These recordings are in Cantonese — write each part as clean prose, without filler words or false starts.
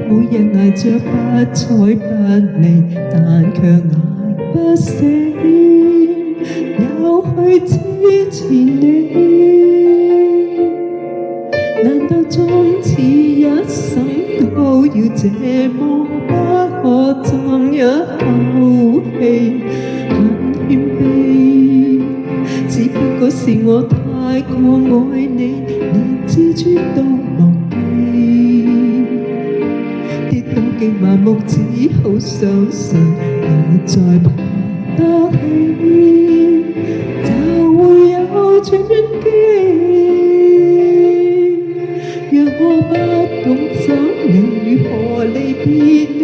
每日捱着不睬不理，但卻捱不死，又去支持你。難道終此一生都要這麼不可爭一口氣？很謙卑，只不過是我太過愛你，連自尊都忘記。跌到極麻木，只好相信又再爬得起，就會有轉機。若我不懂怎離何離別你，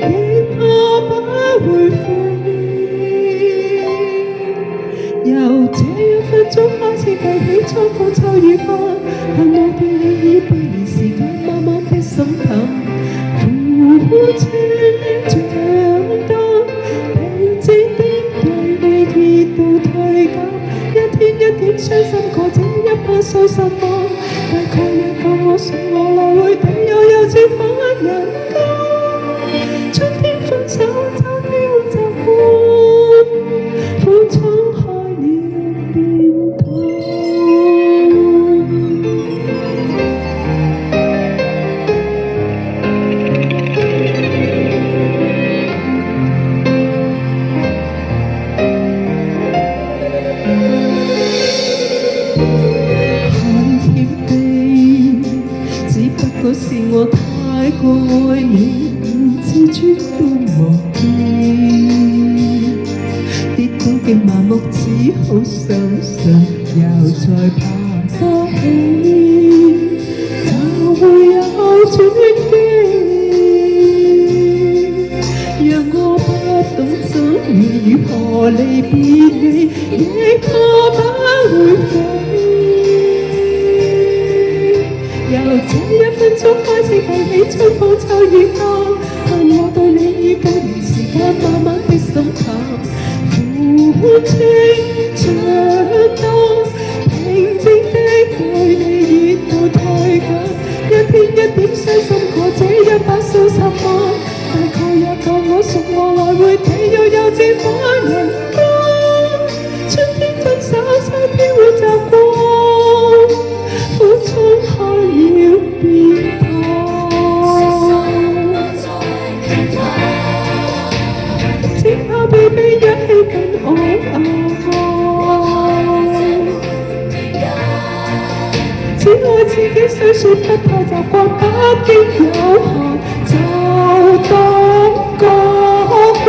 亦怕不會飛。由這一分鐘開始計起，春風秋雨間，但我對你已背離，時間慢慢的滲淡。苦情長大，平靜的對你熱度退減，一天一點傷心過這一班數十萬，大概也夠我送我來回地，又有次返人間。春天分手，秋天習慣，苦闖開了變態。是我太過愛你，連自尊都忘記。跌到極麻木，只好相信又再爬得起，就會有轉機。讓我不懂怎如何離別你，亦怕不會飛。由這一分鐘開始計起，春風秋雨間，但我對你已背離，時間慢慢的滲淡。苦情長大，平靜的對你熱度退減，一天一點傷心過這一百數十萬，大概也夠我送我來回地，又有次返人間。春天分手，秋天會習慣，苦衝開了變態。只怕被逼一起跟我只愛自己雖說不太習慣，不經有限就當過關。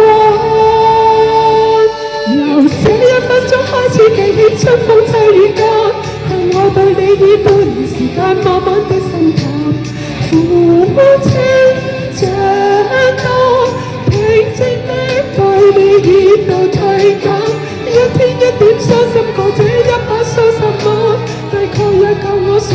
由這一分鐘開始計起，春風秋雨間，但我對你已背離，時間慢慢的滲淡。苦情長大，平靜的對你熱度退減，一天一點傷心過這一百數十萬，大概也夠我送